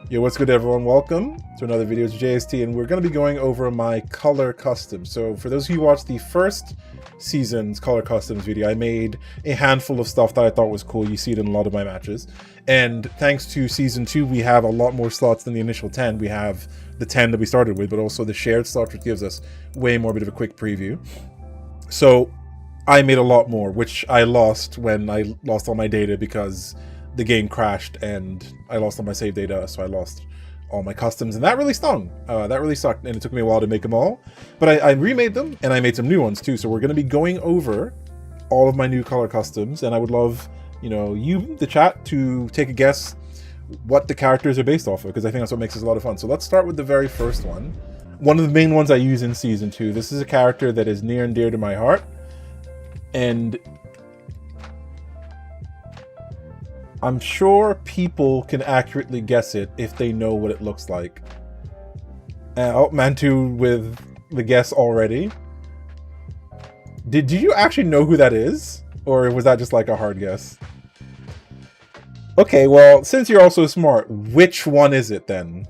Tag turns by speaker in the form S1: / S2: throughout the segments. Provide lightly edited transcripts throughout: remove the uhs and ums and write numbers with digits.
S1: Yo, what's good everyone? Welcome to another video. It's JST, and we're going to be going over my color customs. So for those of you who watched the first season's color customs video, I made a handful of stuff that I thought was cool. You see it in a lot of my matches. And thanks to season 2, we have a lot more slots than the initial 10. We have the 10 that we started with, but also the shared slot, which gives us way more bit of a quick preview. So I made a lot more, which I lost when I lost all my data because the game crashed and I lost all my save data, so I lost all my customs, and that really stung. That really sucked, and it took me a while to make them all. But I remade them, and I made some new ones too, so we're going to be going over all of my new color customs, and I would love, you, the chat, to take a guess what the characters are based off of, because I think that's what makes this a lot of fun. So let's start with the very first one. One of the main ones I use in Season 2. This is a character that is near and dear to my heart, and I'm sure people can accurately guess it if they know what it looks like. Oh, Mantu with the guess already. Did you actually know who that is? Or was that just like a hard guess? Okay, well, since you're also smart, which one is it then?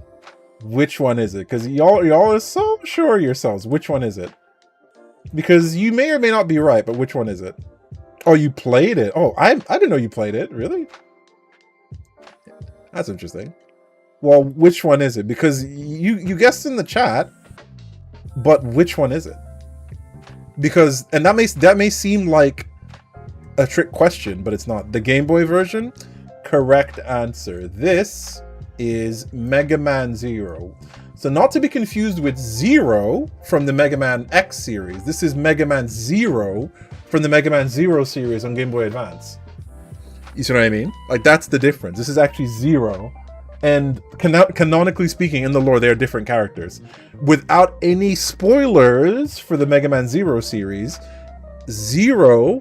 S1: Which one is it? Because y'all are so sure of yourselves. Which one is it? Because you may or may not be right, but which one is it? Oh, you played it. Oh, I didn't know you played it. Really? That's interesting. Well, which one is it? Because you guessed in the chat, but which one is it? Because, and that may seem like a trick question, but it's not. The Game Boy version, correct answer. This is Mega Man Zero. So not to be confused with Zero from the Mega Man X series. This is Mega Man Zero from the Mega Man Zero series on Game Boy Advance. You see what I mean? Like, that's the difference. This is actually Zero. And canonically speaking, in the lore, they are different characters. Without any spoilers for the Mega Man Zero series, Zero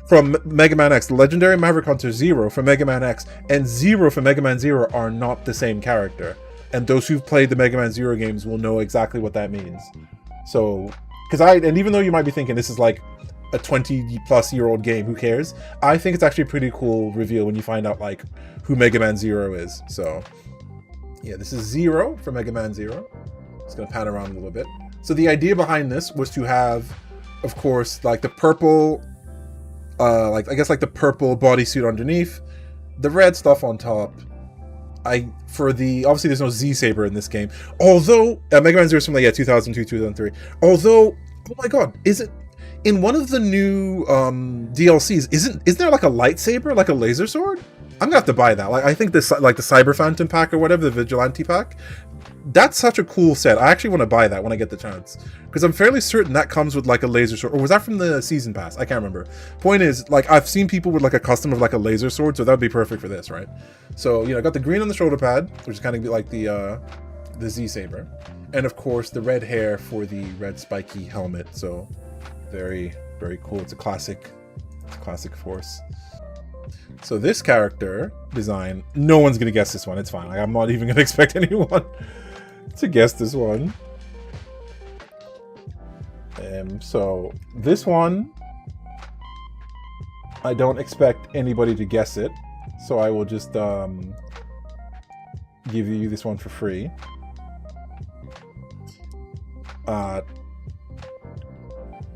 S1: from Mega Man X, Legendary Maverick Hunter Zero from Mega Man X, and Zero from Mega Man Zero are not the same character. And those who've played the Mega Man Zero games will know exactly what that means. So, and even though you might be thinking this is like a 20-plus-year-old game, who cares? I think it's actually a pretty cool reveal when you find out like who Mega Man Zero is. So yeah, this is Zero from Mega Man Zero. Just gonna pan around a little bit. So the idea behind this was to have, of course, like the purple, I guess the purple bodysuit underneath, the red stuff on top. Obviously there's no Z Saber in this game. Although Mega Man Zero is from 2002, 2003. Although, oh my god, is it in one of the new DLCs? Isn't there like a lightsaber, like a laser sword? I'm gonna have to buy that. Like, I think this, like the Cyber Phantom pack or whatever, the Vigilante pack. That's such a cool set. I actually want to buy that when I get the chance, because I'm fairly certain that comes with like a laser sword. Or was that from the season pass? I can't remember. Point is, like, I've seen people with like a custom of like a laser sword, so that would be perfect for this, right? So I got the green on the shoulder pad, which is kind of like the Z Saber, and of course the red hair for the red spiky helmet. So very, very cool. It's a classic force. So this character design, no one's gonna guess this one. It's fine. Like, I'm not even gonna expect anyone to guess this one. So this one, I don't expect anybody to guess it. So I will just give you this one for free.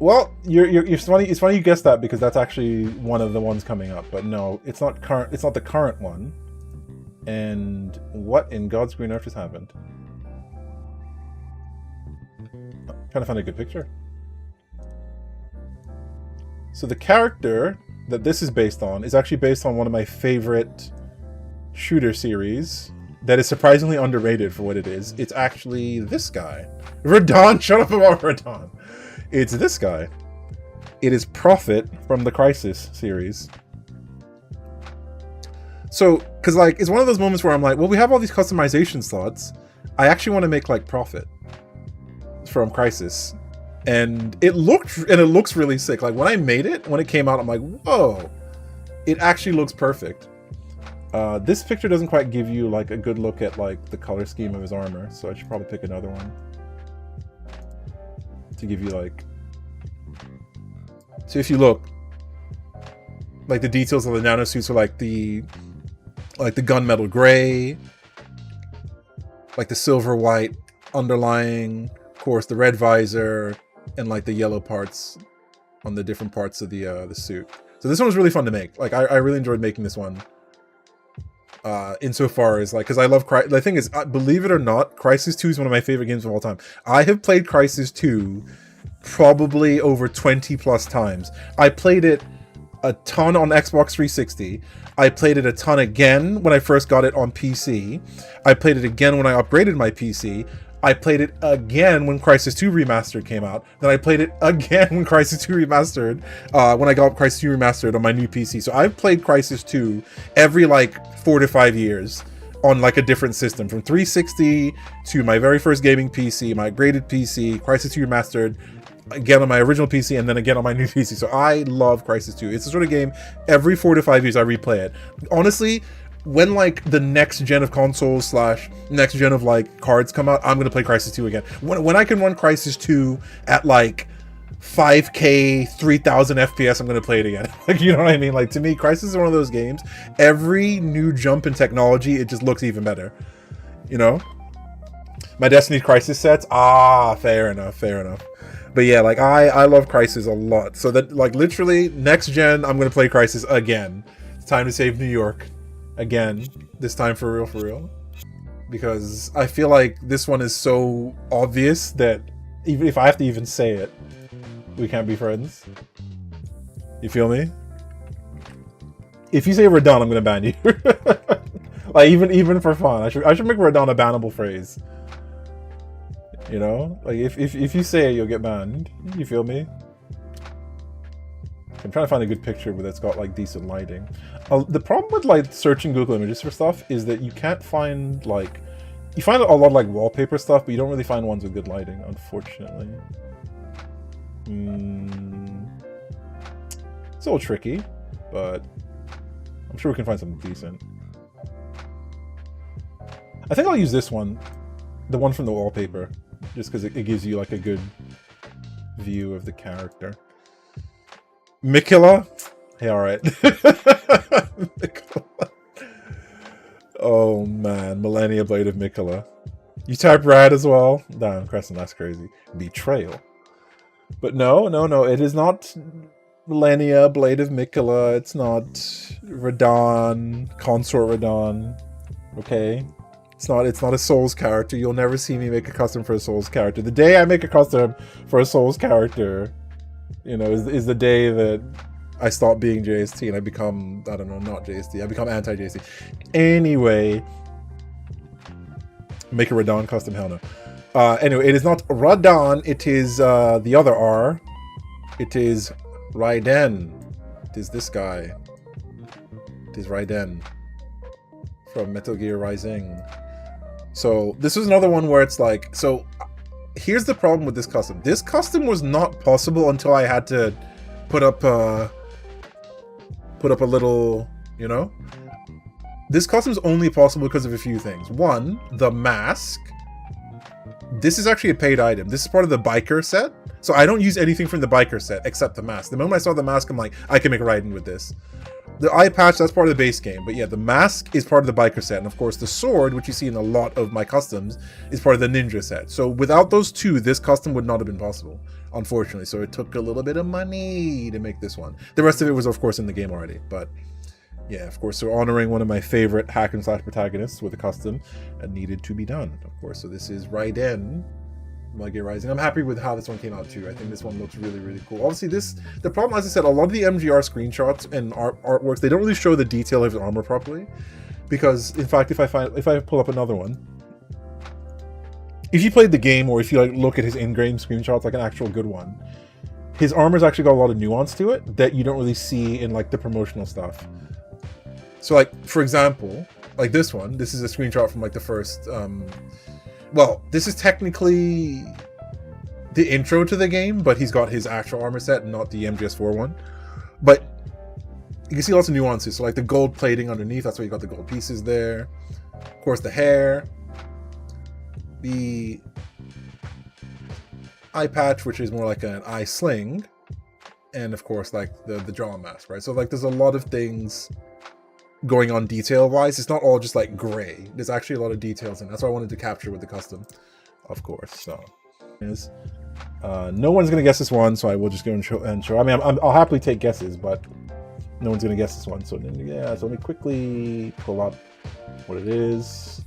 S1: Well, it's funny. It's funny you guessed that, because that's actually one of the ones coming up. But no, it's not current. It's not the current one. And what in God's green earth has happened? Trying to find a good picture. So the character that this is based on is actually based on one of my favorite shooter series that is surprisingly underrated for what it is. It's actually this guy, Radon. Shut up about Radon. It's this guy. It is Prophet from the Crysis series. So, because like, it's one of those moments where I'm like, well, we have all these customization slots. I actually want to make like Prophet from Crysis, and it looks really sick. Like, when I made it, when it came out, I'm like, whoa, it actually looks perfect. This picture doesn't quite give you like a good look at like the color scheme of his armor, so I should probably pick another one to give you like. So if you look, like the details of the nanosuits are like the gunmetal gray, like the silver white underlying, of course, the red visor, and like the yellow parts on the different parts of the suit. So this one was really fun to make. Like I really enjoyed making this one. Insofar as like, because I love the thing is, believe it or not, Crysis 2 is one of my favorite games of all time. I have played Crysis 2 probably over 20 plus times. I played it a ton on Xbox 360. I played it a ton again when I first got it on PC. I played it again when I upgraded my PC. I played it again when Crysis 2 Remastered came out. Then I played it again when Crysis 2 Remastered, when I got Crysis 2 Remastered on my new PC. So I've played Crysis 2 every like 4 to 5 years on like a different system, from 360 to my very first gaming PC, my upgraded PC, Crysis 2 Remastered, again on my original PC, and then again on my new PC. So I love Crysis 2. It's the sort of game every 4 to 5 years I replay it. Honestly, when like the next gen of consoles / next gen of like cards come out, I'm gonna play Crysis 2 again. When I can run Crysis 2 at like 5K 3000 FPS, I'm gonna play it again. Like, you know what I mean? Like, to me, Crysis is one of those games, every new jump in technology, it just looks even better, you know? My Destiny Crysis sets, fair enough. But yeah, like I love Crysis a lot. So that, like, literally next gen, I'm gonna play Crysis again. It's time to save New York again, this time for real, because I feel like this one is so obvious that even if I have to even say it, we can't be friends. You feel me? If you say Radon, I'm gonna ban you. Like, even for fun, I should make Radon a bannable phrase. You know, like if you say it, you'll get banned. You feel me? I'm trying to find a good picture that's got like decent lighting. The problem with like searching Google Images for stuff is that you can't find like, you find a lot of like wallpaper stuff, but you don't really find ones with good lighting, unfortunately. It's a little tricky, but I'm sure we can find something decent. I think I'll use this one, the one from the wallpaper, just because it gives you like a good view of the character. Mikula? Hey, alright. Oh man, Millennia Blade of Mikula. You type rad as well? Damn, Crescent, that's crazy. Betrayal. But no, it is not Millennia Blade of Mikula. It's not Radon, Consort Radon. Okay? It's not a Souls character. You'll never see me make a custom for a Souls character. The day I make a custom for a Souls character, you know, is the day that I stop being JST and I become, I don't know, not JST. I become anti-JST. Anyway, make a Radon custom? Hell no. Anyway, it is not Radon. It is the other R. It is Raiden. It is this guy. It is Raiden from Metal Gear Rising. So this is another one where it's like, so here's the problem with this custom. This custom was not possible until I had to put up a little, you know? This custom is only possible because of a few things. One, the mask. This is actually a paid item. This is part of the biker set. So I don't use anything from the biker set except the mask. The moment I saw the mask, I'm like, I can make a Raiden with this. The eye patch, that's part of the base game. But yeah, the mask is part of the biker set. And of course, the sword, which you see in a lot of my customs, is part of the ninja set. So without those two, this custom would not have been possible, unfortunately. So it took a little bit of money to make this one. The rest of it was, of course, in the game already. But yeah, of course, so honoring one of my favorite hack and slash protagonists with a custom needed to be done, of course. So this is Raiden, Metal Gear Rising. I'm happy with how this one came out too. I think this one looks really, really cool. Obviously, the problem, as I said, a lot of the MGR screenshots and artworks, they don't really show the detail of his armor properly. Because, in fact, if I pull up another one, if you played the game or if you like look at his in-game screenshots, like an actual good one, his armor's actually got a lot of nuance to it that you don't really see in like the promotional stuff. So like, for example, like this one, this is a screenshot from like the first, well, this is technically the intro to the game, but he's got his actual armor set, not the MGS4 one. But you can see lots of nuances. So like the gold plating underneath, that's why you got the gold pieces there. Of course, the hair, the eye patch, which is more like an eye sling, and of course like the jaw mask, right? So like there's a lot of things going on detail wise. It's not all just like gray. There's actually a lot of details, and that's what I wanted to capture with the custom, of course. So no one's gonna guess this one, so I will just go and show. I mean, I'll happily take guesses, but no one's gonna guess this one. So yeah, so let me quickly pull up what it is.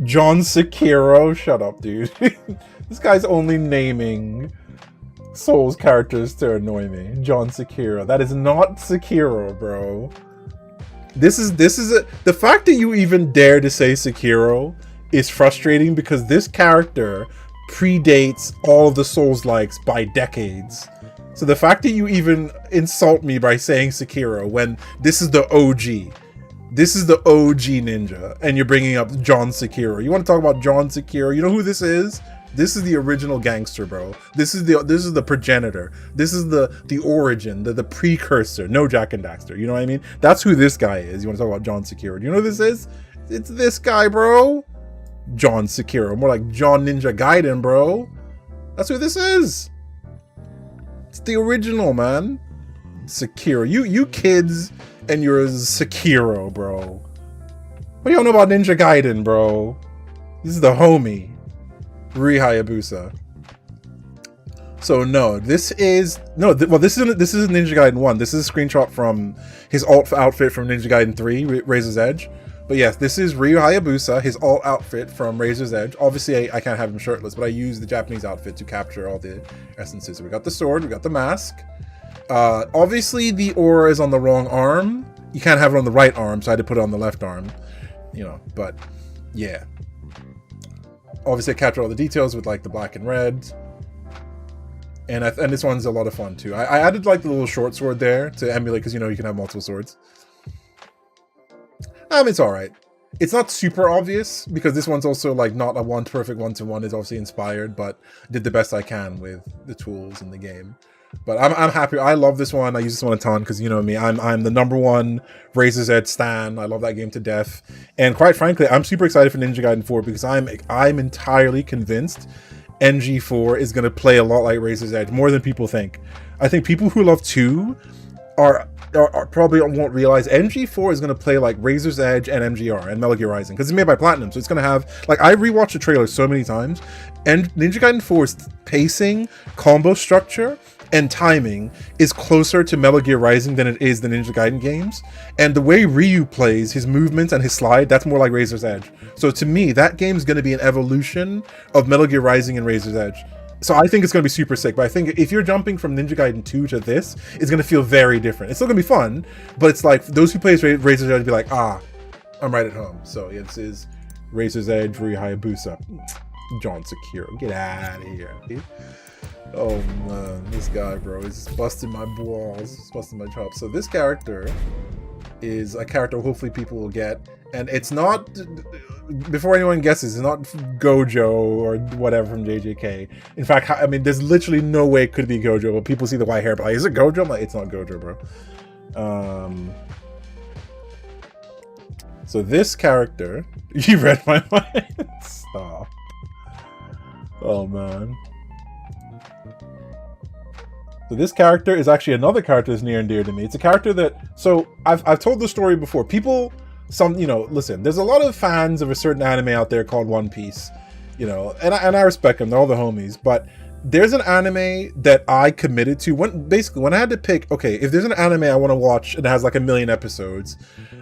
S1: John Sekiro, shut up, dude. This guy's only naming Souls characters to annoy me. John Sekiro. That is not Sekiro, bro. This is the fact that you even dare to say Sekiro is frustrating, because this character predates all of the Souls likes by decades. So the fact that you even insult me by saying Sekiro when this is the OG. This is the OG Ninja, and you're bringing up John Sekiro. You want to talk about John Sekiro? You know who this is? This is the original gangster, bro. This is the progenitor. This is the origin, the precursor. No Jak and Daxter. You know what I mean? That's who this guy is. You want to talk about John Sekiro? Do you know who this is? It's this guy, bro. John Sekiro. More like John Ninja Gaiden, bro. That's who this is. It's the original, man. Sekiro. You kids and you're Sekiro, bro. What do y'all know about Ninja Gaiden, bro? This is the homie, Rui Hayabusa. So no, this is Ninja Gaiden 1. This is a screenshot from his alt outfit from Ninja Gaiden 3, Razor's Edge. But yes, this is Ryu Hayabusa, his alt outfit from Razor's Edge. Obviously, I can't have him shirtless, but I use the Japanese outfit to capture all the essences. So we got the sword, we got the mask. Obviously, the aura is on the wrong arm. You can't have it on the right arm, so I had to put it on the left arm. You know, but yeah. Obviously, I captured all the details with like the black and red. And this one's a lot of fun too. I added like the little short sword there to emulate, because you know you can have multiple swords. It's alright. It's not super obvious, because this one's also like not a perfect one-to-one. It's obviously inspired, but I did the best I can with the tools in the game. But I'm happy. I love this one. I use this one a ton, because you know me. I'm the #1 Razor's Edge stan. I love that game to death. And quite frankly, I'm super excited for Ninja Gaiden 4, because I'm entirely convinced NG4 is going to play a lot like Razor's Edge, more than people think. I think people who love 2 are probably won't realize NG4 is going to play like Razor's Edge and MGR and Metal Gear Rising, because it's made by Platinum, so it's going to have, like, I rewatched the trailer so many times, and Ninja Gaiden 4's pacing, combo structure, and timing is closer to Metal Gear Rising than it is the Ninja Gaiden games. And the way Ryu plays, his movements and his slide, that's more like Razor's Edge. So to me, that game is going to be an evolution of Metal Gear Rising and Razor's Edge. So I think it's going to be super sick. But I think if you're jumping from Ninja Gaiden 2 to this, it's going to feel very different. It's still going to be fun, but it's like those who play Razor's Edge be like, I'm right at home. So yeah, this is Razor's Edge, Ryu Hayabusa, John Sekiro. Get out of here, dude. Oh man, this guy, bro, he's just busting my balls, he's busting my chops. So this character is a character hopefully people will get, and it's not, before anyone guesses, it's not Gojo or whatever from JJK. In fact, I mean, there's literally no way it could be Gojo, but people see the white hair, but like, is it Gojo? I'm like, it's not Gojo, bro. So this character, you read my mind. Stop. Oh man. So this character is actually another character that's near and dear to me. It's a character that, so I've told the story before. People, listen, there's a lot of fans of a certain anime out there called One Piece, you know, and I respect them. They're all the homies, but there's an anime that I committed to when I had to pick, okay, if there's an anime I want to watch and it has like 1 million episodes,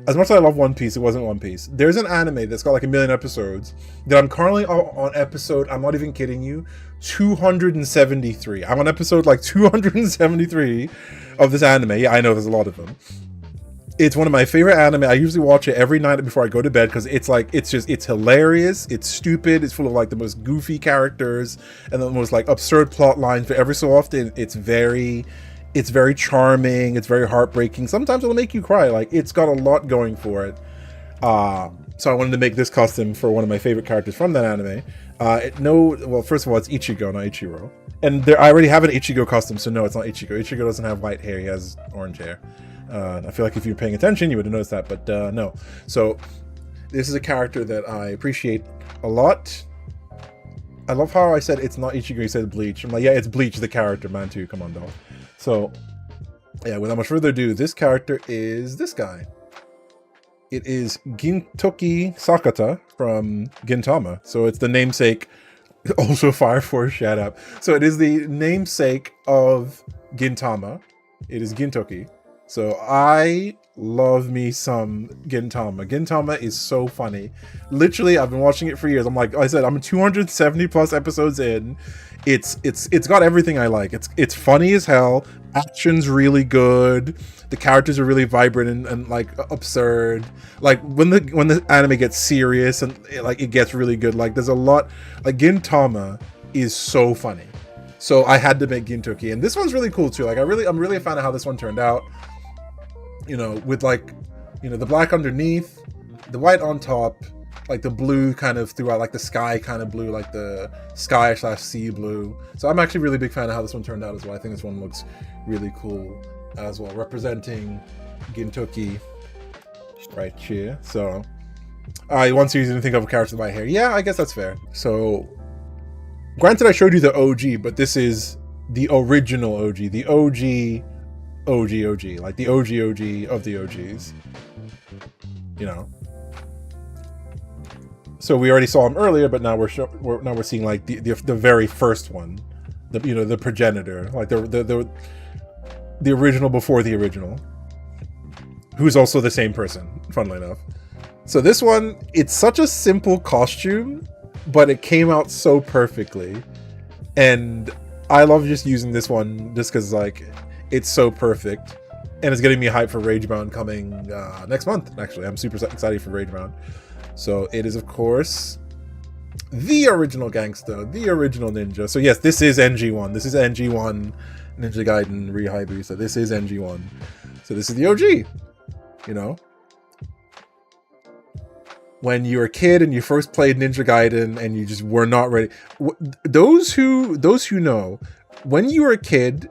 S1: as much as I love One Piece, it wasn't One Piece. There's an anime that's got like 1 million episodes that I'm currently on episode, I'm not even kidding you, 273. I'm on episode like 273 of this anime. Yeah, I know there's a lot of them. It's one of my favorite anime. I usually watch it every night before I go to bed, because it's like, it's hilarious, it's stupid, it's full of like the most goofy characters and the most like absurd plot lines, but every so often it's very charming, it's very heartbreaking. Sometimes it'll make you cry. Like, it's got a lot going for it. So I wanted to make this custom for one of my favorite characters from that anime. Well, first of all, it's Ichigo, not Ichiro. And I already have an Ichigo custom, so no, it's not Ichigo. Ichigo doesn't have white hair, he has orange hair. I feel like if you're paying attention, you would have noticed that, but no. So this is a character that I appreciate a lot. I love how I said it's not Ichigo, you said Bleach. I'm like, yeah, it's Bleach, the character, man, too. Come on, dog. So, yeah, without much further ado, this character is this guy. It is Gintoki Sakata from Gintama. So it's the namesake, also Fire Force, shut up. So it is the namesake of Gintama. It is Gintoki. So I love me some Gintama. Gintama is so funny. Literally, I've been watching it for years. I'm like I said, I'm 270 plus episodes in. It's got everything I like. It's funny as hell. Action's really good. The characters are really vibrant and like absurd. Like when the anime gets serious and like it gets really good. Like there's a lot. Like Gintama is so funny. So I had to make Gintoki, and this one's really cool too. Like I'm really a fan of how this one turned out. You know, with like, you know, the black underneath, the white on top, like the blue kind of throughout, like the sky kind of blue, like the sky/sea blue. So I'm actually really big fan of how this one turned out as well. I think this one looks really cool as well, representing Gintoki right here. So one series didn't think of a character by hair. Yeah, I guess that's fair. So granted, I showed you the OG, but this is the original OG, the OG, like the OG of the OGs, you know. So we already saw him earlier, but now we're seeing like the very first one, the progenitor, like the original before the original, who's also the same person, funnily enough. So this one, it's such a simple costume, but it came out so perfectly, and I love just using this one just because like it's so perfect, and it's getting me hyped for Ragebound coming next month. Actually, I'm super excited for Ragebound. So it is, of course, the original gangster, the original ninja. So yes, this is NG1. This is NG1 Ninja Gaiden Re-Haibu. So this is NG1. So this is the OG. You know, when you were a kid and you first played Ninja Gaiden and you just were not ready. Those who know, when you were a kid,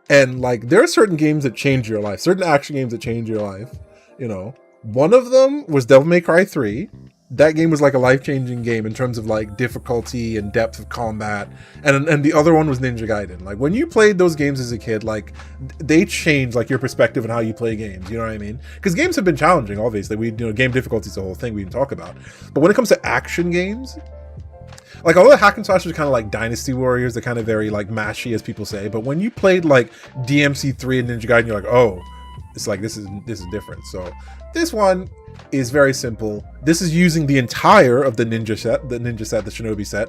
S1: and like there are certain games that change your life, certain action games that change your life, you know. One of them was Devil May Cry 3. That game was like a life-changing game in terms of like difficulty and depth of combat. And the other one was Ninja Gaiden. Like when you played those games as a kid, like they changed like your perspective on how you play games. You know what I mean? Because games have been challenging, obviously. Game difficulty is the whole thing we didn't talk about. But when it comes to action games, like although hack and slash is kind of like Dynasty Warriors, they're kind of very like mashy, as people say. But when you played like DMC3 and Ninja Gaiden, you're like, oh, it's like this is different. So this one is very simple. This is using the entire of the ninja set, the shinobi set.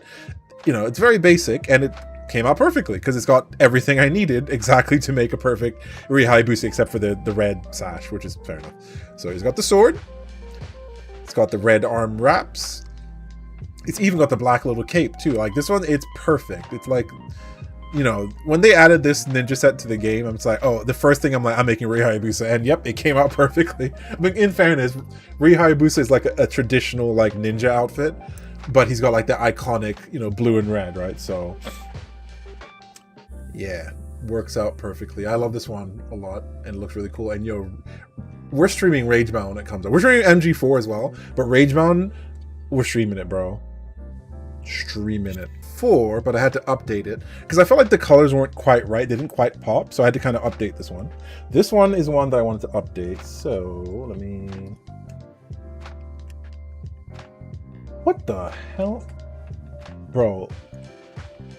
S1: You know, it's very basic, and it came out perfectly because it's got everything I needed exactly to make a perfect Re-Haibusa, except for the red sash, which is fair enough. So he's got the sword. It's got the red arm wraps. It's even got the black little cape too. Like this one, it's perfect. It's like, you know, when they added this ninja set to the game, I'm just like, oh, the first thing I'm making Re-Haibusa, and yep, it came out perfectly. I mean, in fairness, Re-Haibusa is like a traditional like ninja outfit, but he's got like the iconic, you know, blue and red, right? So yeah, works out perfectly. I love this one a lot, and it looks really cool. And yo, we're streaming Ragebound when it comes out. We're streaming MG4 as well, but Ragebound, we're streaming it, bro. Streaming it. But I had to update it because I felt like the colors weren't quite right. They didn't quite pop, so I had to kind of update this one. This one is one that I wanted to update, so let me... What the hell? Bro,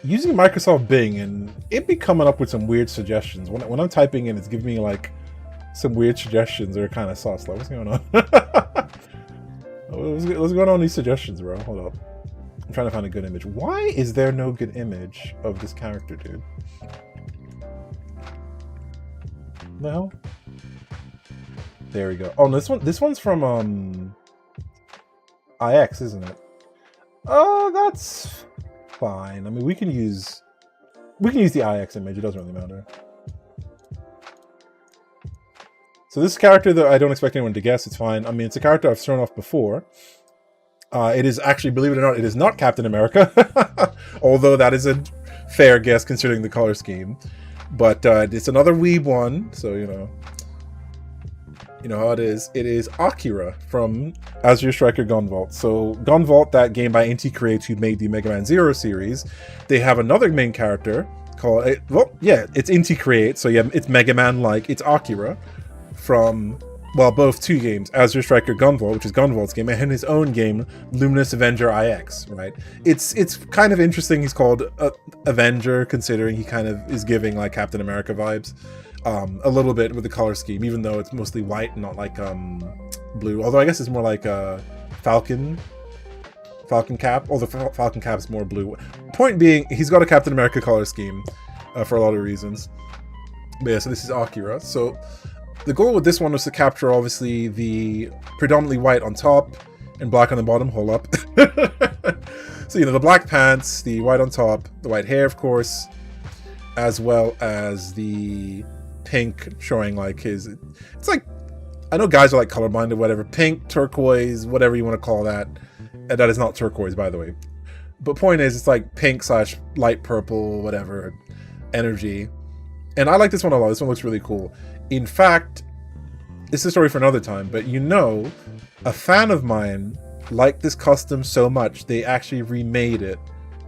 S1: using Microsoft Bing, and it be coming up with some weird suggestions. When I'm typing in, it's giving me like some weird suggestions that are kind of sauce. Like, what's going on? What's going on with these suggestions, bro? Hold up. I'm trying to find a good image. Why is there no good image of this character, dude? No. There we go. Oh, this one's from IX, isn't it? Oh, that's fine. I mean, we can use the IX image. It doesn't really matter. So this character that I don't expect anyone to guess, it's fine. I mean, it's a character I've thrown off before. It is actually, believe it or not, it is not Captain America. Although that is a fair guess considering the color scheme. But it's another weeb one, so, you know. You know how it is. It is Akira from Azure Striker Gunvolt. So Gunvolt, that game by Inti Creates, who made the Mega Man Zero series, they have another main character called, well, yeah, it's Inti Creates. So yeah, it's Mega Man-like. It's Akira from, well, both two games, Azure Striker Gunvolt, which is Gunvolt's game, and his own game, Luminous Avenger IX, right? It's kind of interesting he's called Avenger, considering he kind of is giving like Captain America vibes. A little bit with the color scheme, even though it's mostly white and not like blue. Although I guess it's more like Falcon cap. Although Falcon cap is more blue. Point being, he's got a Captain America color scheme for a lot of reasons. But yeah, so this is Akira. So the goal with this one was to capture obviously the predominantly white on top and black on the bottom. Hold up. So, you know, the black pants, the white on top, the white hair, of course, as well as the pink showing like his, it's like, I know guys are like colorblind or whatever, pink, turquoise, whatever you want to call that. And that is not turquoise, by the way. But point is, it's like pink / light purple, whatever, energy. And I like this one a lot. This one looks really cool. In fact, this is a story for another time, but you know, a fan of mine liked this custom so much, they actually remade it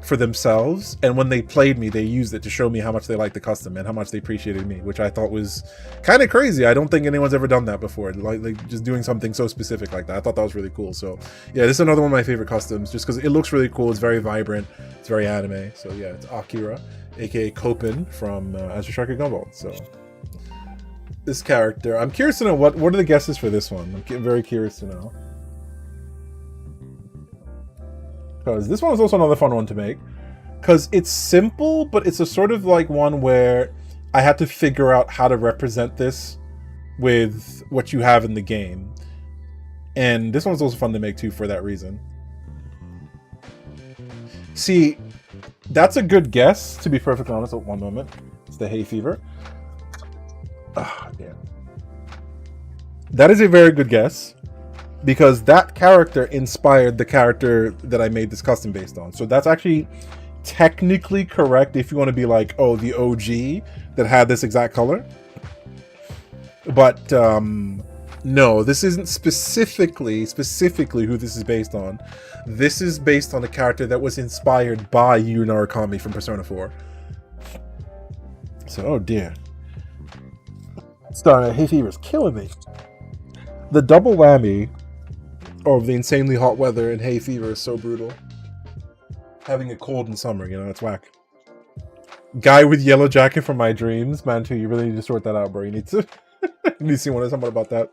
S1: for themselves, and when they played me, they used it to show me how much they liked the custom and how much they appreciated me, which I thought was kind of crazy. I don't think anyone's ever done that before, like just doing something so specific like that. I thought that was really cool. So yeah, this is another one of my favorite customs, just because it looks really cool. It's very vibrant, it's very anime. So yeah, it's Akira, aka Copen from Azure Striker Gunvolt. So this character, I'm curious to know what are the guesses for this one. I'm getting very curious to know, because this one is also another fun one to make, because it's simple, but it's a sort of like one where I had to figure out how to represent this with what you have in the game. And this one's also fun to make too for that reason. See, that's a good guess, to be perfectly honest. One moment. It's the hay fever. Ah, damn. That is a very good guess, because that character inspired the character that I made this custom based on. So that's actually technically correct if you want to be like, oh, the OG that had this exact color. But no, this isn't specifically who this is based on. This is based on a character that was inspired by Yu Narukami from Persona 4. So, oh dear. Sorry, hay fever is killing me. The double whammy of the insanely hot weather and hay fever is so brutal. Having a cold in summer, you know, it's whack. Guy with yellow jacket from my dreams, man. Too, you really need to sort that out, bro. You need to, you need to see someone about that.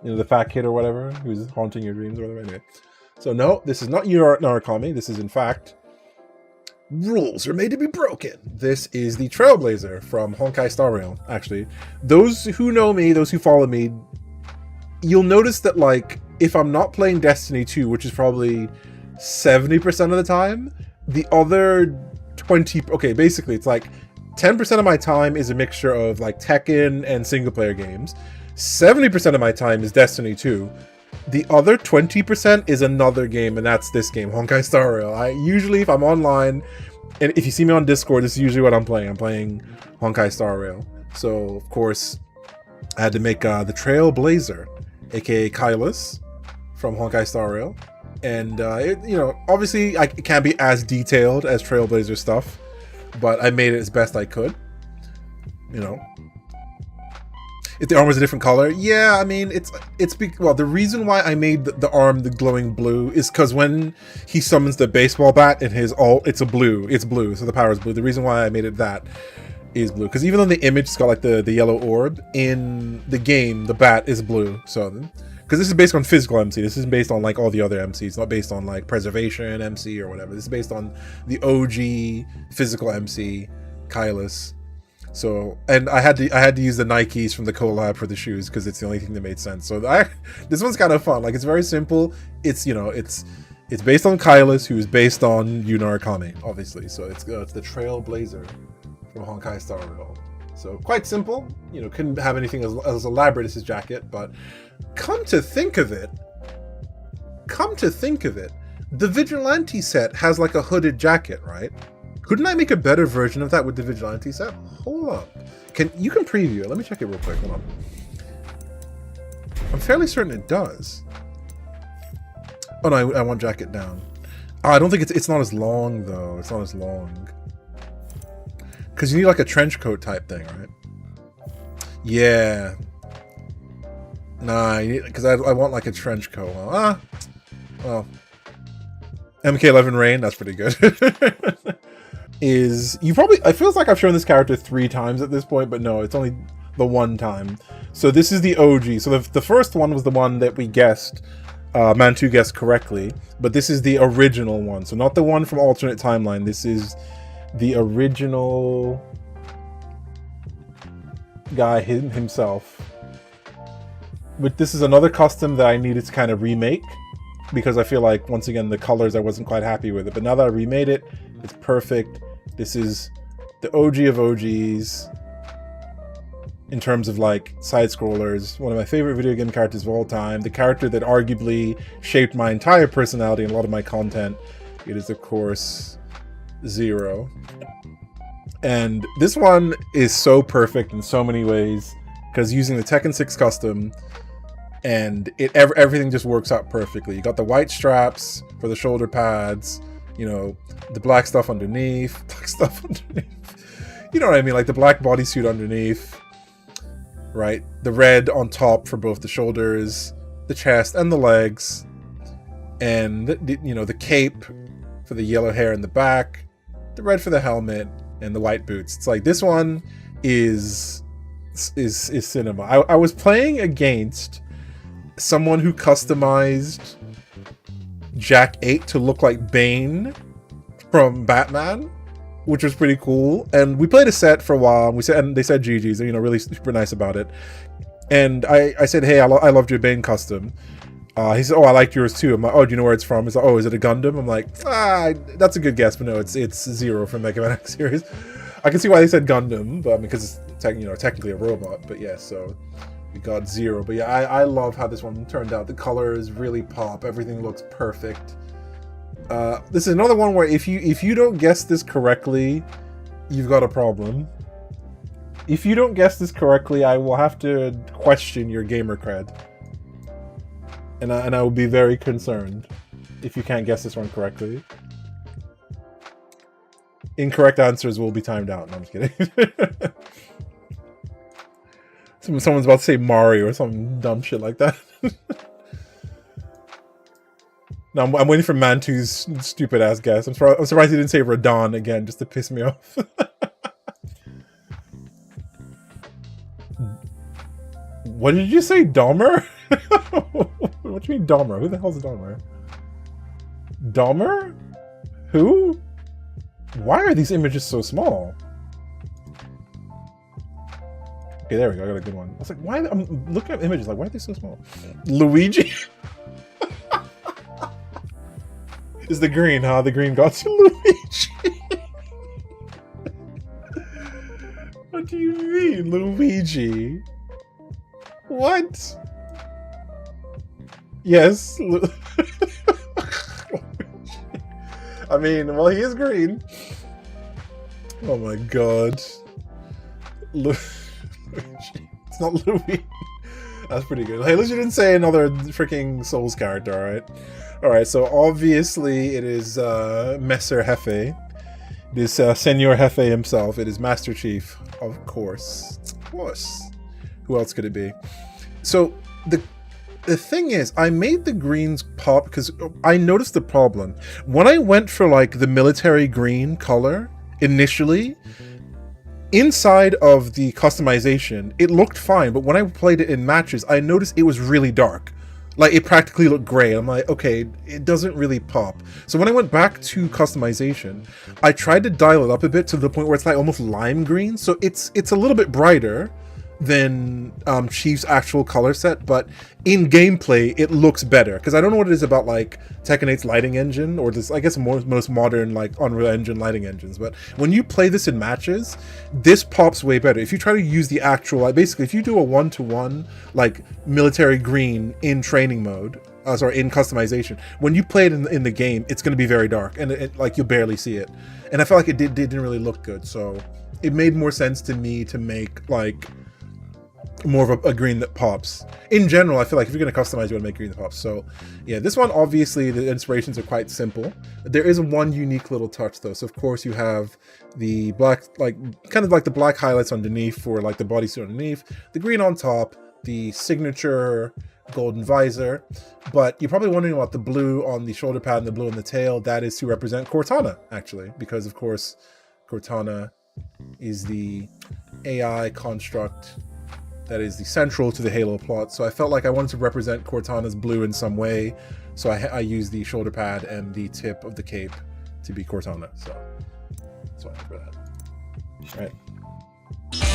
S1: You know, the fat kid or whatever who's haunting your dreams or whatever. Anyway, so no, this is not Yu Narukami. This is in fact, rules are made to be broken. This is the Trailblazer from Honkai Star Rail. Actually, those who know me, those who follow me, you'll notice that, like, if I'm not playing Destiny 2, which is probably 70% of the time, the other 20, okay, basically it's like 10% of my time is a mixture of like Tekken and single player games. 70% of my time is Destiny 2. The other 20% is another game, and that's this game, Honkai Star Rail. I usually, if I'm online, and if you see me on Discord, this is usually what I'm playing. I'm playing Honkai Star Rail. So, of course, I had to make the Trailblazer, aka Kylus, from Honkai Star Rail. And, you know, obviously it can't be as detailed as Trailblazer stuff, but I made it as best I could, you know. If the arm was a different color, yeah, I mean, well, the reason why I made the arm the glowing blue is because when he summons the baseball bat in his ult, it's blue, so the power is blue. The reason why I made it that is blue, because even though the image has got like the yellow orb, in the game, the bat is blue, so... Because this is based on physical MC. This isn't based on like all the other MCs. It's not based on like Preservation MC or whatever. This is based on the OG physical MC, Kylus. So, and I had to use the Nikes from the collab for the shoes because it's the only thing that made sense. So this one's kind of fun. Like, it's very simple. It's, you know, it's based on Kylus, who's based on Yu Narukami, obviously. So it's the Trailblazer from Honkai Star Rail. So quite simple. You know, couldn't have anything as elaborate as his jacket, but come to think of it, the Vigilante set has like a hooded jacket, right? Couldn't I make a better version of that with the Vigilante set? Hold up. You can preview it. Let me check it real quick. Hold on. I'm fairly certain it does. Oh no, I want jacket down. Oh, I don't think it's not as long though. It's not as long. Because you need like a trench coat type thing, right? Yeah. Nah, because I want like a trench coat. Well. MK11 Rain, that's pretty good. It feels like I've shown this character 3 times at this point, but no, it's only the 1 time. So this is the OG. So the first one was the one that we guessed, Mantu guessed correctly, but this is the original one. So not the one from alternate timeline. This is the original guy himself. But this is another custom that I needed to kind of remake, because I feel like, once again, the colors I wasn't quite happy with it. But now that I remade it, it's perfect. This is the OG of OGs in terms of like side scrollers. One of my favorite video game characters of all time. The character that arguably shaped my entire personality and a lot of my content. It is, of course, Zero. And this one is so perfect in so many ways, because using the Tekken 6 custom, and everything just works out perfectly. You got the white straps for the shoulder pads, you know, the black stuff underneath, you know what I mean, like the black bodysuit underneath, right? The red on top for both the shoulders, the chest, and the legs, and the cape for the yellow hair in the back, the red for the helmet, and the white boots. It's like, this one is cinema. I was playing against someone who customized Jack 8 to look like Bane from Batman, which was pretty cool. And we played a set for a while, and they said GG's, really super nice about it. And I said, hey, I loved your Bane custom. He said, oh, I liked yours too. I'm like, oh, do you know where it's from? He's like, oh, is it a Gundam? I'm like, that's a good guess, but no, it's Zero from Mega Man X series. I can see why they said Gundam, but because it's technically a robot. But yeah, so we got Zero. But yeah, I love how this one turned out. The colors really pop. Everything looks perfect. This is another one where if you don't guess this correctly, you've got a problem. If you don't guess this correctly, I will have to question your gamer cred. And I will be very concerned if you can't guess this one correctly. Incorrect answers will be timed out. No, I'm just kidding. Someone's about to say Mario or some dumb shit like that. No, I'm waiting for Mantu's stupid ass guess. I'm surprised he didn't say Radon again, just to piss me off. What did you say, Dahmer? What do you mean Dahmer? Who the hell's Dahmer? Dahmer? Who? Why are these images so small? Okay, there we go. I got a good one. I was like, why? I'm looking at images like, why are they so small? Luigi? Is the green, huh? The green got to Luigi. What do you mean, Luigi? What? Yes. I mean, well, he is green. Oh my god. It's not Louis. That's pretty good. Hey, at least you didn't say another freaking Souls character, alright? Alright, so obviously it is Messer Jefe. It is Senor Jefe himself. It is Master Chief, of course. Of course. Who else could it be? So, the thing is, I made the greens pop because I noticed the problem. When I went for like the military green color initially, inside of the customization, it looked fine, but when I played it in matches, I noticed it was really dark. Like, it practically looked gray. I'm like, okay, it doesn't really pop. So when I went back to customization, I tried to dial it up a bit to the point where it's like almost lime green. So it's a little bit brighter than Chief's actual color set, but in gameplay it looks better, because I don't know what it is about like Tekken 8's lighting engine, or this, I guess, most modern like Unreal Engine lighting engines, but when you play this in matches, this pops way better. If you try to use the actual, like, basically if you do a 1-to-1 like military green in training mode, in customization, when you play it in the game, it's going to be very dark, and it like you'll barely see it, and I felt like it didn't really look good. So it made more sense to me to make like more of a green that pops. In general, I feel like if you're going to customize, you want to make green that pops. So yeah, this one, obviously the inspirations are quite simple. There is one unique little touch though. So of course you have the black, like kind of like the black highlights underneath for like the bodysuit underneath, the green on top, the signature golden visor. But you're probably wondering about the blue on the shoulder pad and the blue on the tail. That is to represent Cortana, actually, because of course Cortana is the AI construct that is the central to the Halo plot. So I felt like I wanted to represent Cortana's blue in some way. So I used the shoulder pad and the tip of the cape to be Cortana. So that's why I did that. All right.